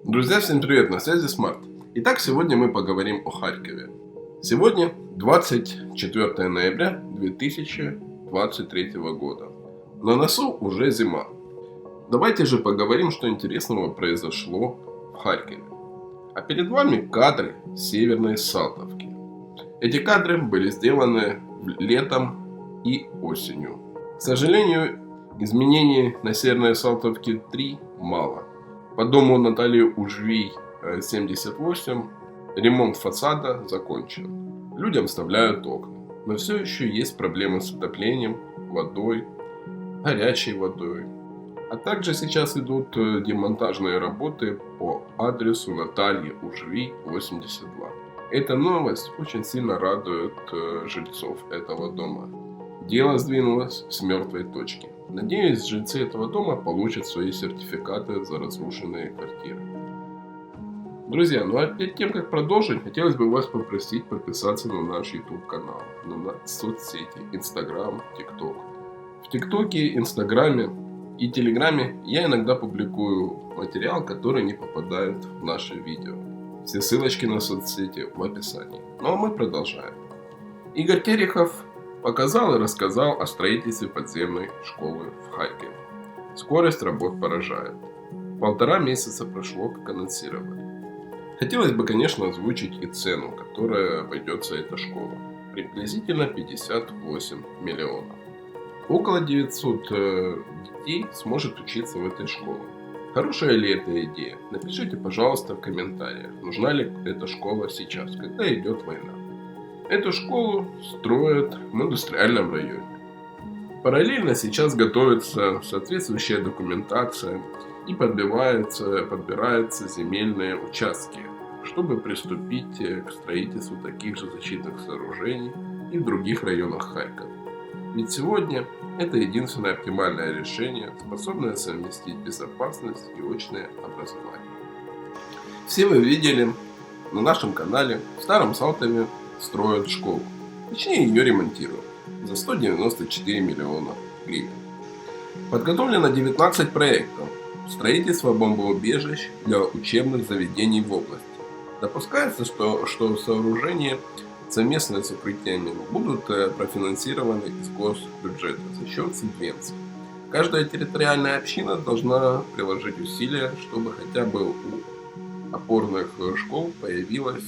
Друзья, всем привет, на связи Смарт. Итак, сегодня мы поговорим о Харькове. Сегодня 24 ноября 2023 года. На носу уже зима. Давайте же поговорим, что интересного произошло в Харькове. А перед вами кадры северной Салтовки. Эти кадры были сделаны летом и осенью. К сожалению, изменений на северной Салтовке 3 мало. По дому Натальи Ужвий 78 ремонт фасада закончен. Людям вставляют окна. Но все еще есть проблемы с отоплением, водой, горячей водой. А также сейчас идут демонтажные работы по адресу Натальи Ужвий 82. Эта новость очень сильно радует жильцов этого дома. Дело сдвинулось с мертвой точки. Надеюсь, жильцы этого дома получат свои сертификаты за разрушенные квартиры. Друзья, ну а перед тем, как продолжить, хотелось бы вас попросить подписаться на наш YouTube канал, на соцсети, Instagram, TikTok. В ТикТоке, Инстаграме и Телеграме я иногда публикую материал, который не попадает в наши видео. Все ссылочки на соцсети в описании. Ну а мы продолжаем. Игорь Терехов показал и рассказал о строительстве подземной школы в Харькове. Скорость работ поражает. 1,5 месяца прошло, как анонсировали. Хотелось бы, конечно, озвучить и цену, которая обойдется эта школа. Приблизительно 58 миллионов. Около 900 детей сможет учиться в этой школе. Хорошая ли эта идея? Напишите, пожалуйста, в комментариях, нужна ли эта школа сейчас, когда идет война. Эту школу строят в индустриальном районе. Параллельно сейчас готовится соответствующая документация и подбираются земельные участки, чтобы приступить к строительству таких же защитных сооружений и в других районах Харькова. Ведь сегодня это единственное оптимальное решение, способное совместить безопасность и очное образование. Все вы видели на нашем канале в Старом Салтове строят школу. Точнее, ее ремонтируют за 194 миллиона гривен. Подготовлено 19 проектов строительства бомбоубежищ для учебных заведений в области. Допускается, что сооружения совместно с укрытиями будут профинансированы из госбюджета за счет субвенций. Каждая территориальная община должна приложить усилия, чтобы хотя бы у опорных школ появилось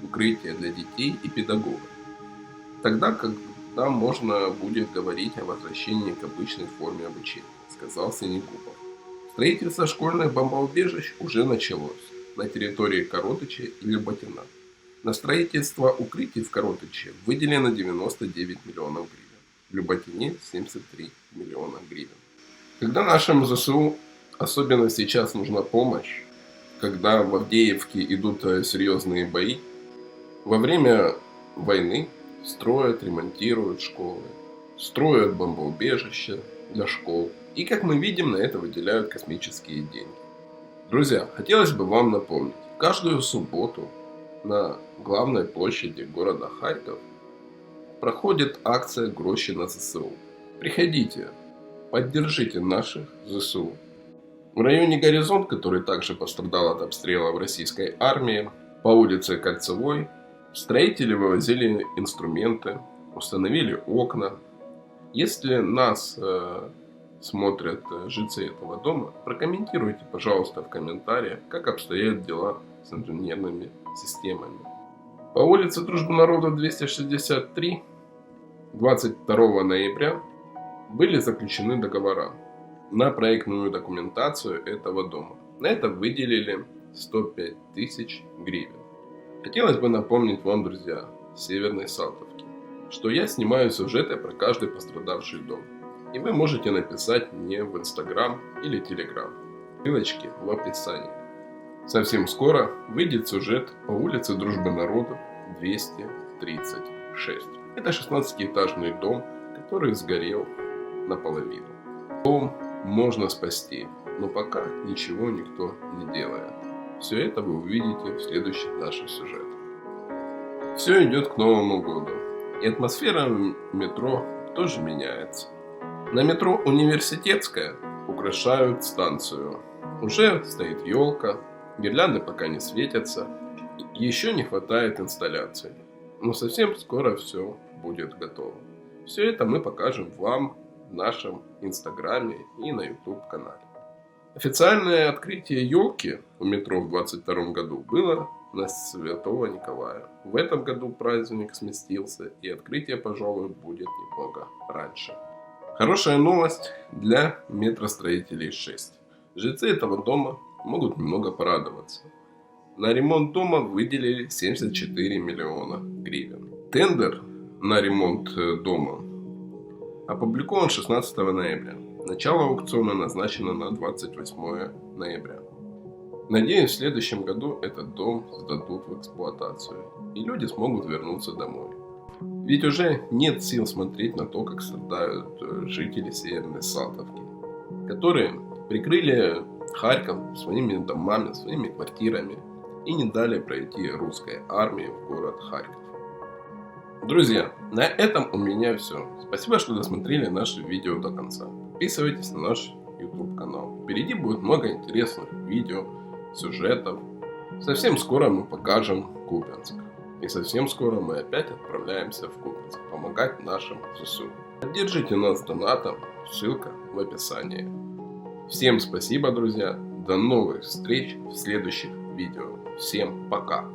укрытие для детей и педагогов. Тогда, когда можно будет говорить о возвращении к обычной форме обучения, сказал Синегубов. Строительство школьных бомбоубежищ уже началось на территории Коротыча и Люботина. На строительство укрытий в Коротыче выделено 99 миллионов гривен, в Люботине 73 миллиона гривен. Когда нашим ЗСУ особенно сейчас нужна помощь, когда в Авдеевке идут серьезные бои, во время войны строят, ремонтируют школы, строят бомбоубежища для школ. И, как мы видим, на это выделяют космические деньги. Друзья, хотелось бы вам напомнить, каждую субботу на главной площади города Харьков проходит акция «Гроши на ЗСУ». Приходите, поддержите наших ЗСУ. В районе Горизонт, который также пострадал от обстрелов российской армии, по улице Кольцевой, строители вывозили инструменты, установили окна. Если нас смотрят жильцы этого дома, прокомментируйте, пожалуйста, в комментариях, как обстоят дела с инженерными системами. По улице Дружбы Народов 263 22 ноября были заключены договора на проектную документацию этого дома. На это выделили 105 тысяч гривен. Хотелось бы напомнить вам, друзья, Северной Салтовки, что я снимаю сюжеты про каждый пострадавший дом. И вы можете написать мне в Инстаграм или Телеграм. Ссылочки в описании. Совсем скоро выйдет сюжет по улице Дружбы Народов 236. Это 16-этажный дом, который сгорел наполовину. Дом можно спасти, но пока ничего никто не делает. Все это вы увидите в следующих наших сюжетах. Все идет к Новому году, и атмосфера метро тоже меняется. На метро Университетская украшают станцию. Уже стоит елка, Гирлянды пока не светятся. Еще не хватает инсталляции. Но совсем скоро все будет готово. Все это мы покажем вам в нашем инстаграме и на YouTube канале. Официальное открытие елки у метро в 2022 году было на Святого Николая. В этом году праздник сместился, и открытие, пожалуй, будет немного раньше. Хорошая новость для метростроителей 6. Жильцы этого дома могут немного порадоваться. На ремонт дома выделили 74 миллиона гривен. Тендер на ремонт дома опубликован 16 ноября. Начало аукциона назначено на 28 ноября. Надеюсь, в следующем году этот дом сдадут в эксплуатацию, и люди смогут вернуться домой. Ведь уже нет сил смотреть на то, как страдают жители Северной Салтовки, которые прикрыли Харьков своими домами, своими квартирами и не дали пройти русской армии в город Харьков. Друзья, на этом у меня все. Спасибо, что досмотрели наше видео до конца. Подписывайтесь на наш YouTube канал. Впереди будет много интересных видео, сюжетов. Совсем скоро мы покажем Купянск. И совсем скоро мы опять отправляемся в Купянск помогать нашим ЗСУ. Поддержите нас донатом, ссылка в описании. Всем спасибо, друзья. До новых встреч в следующих видео. Всем пока.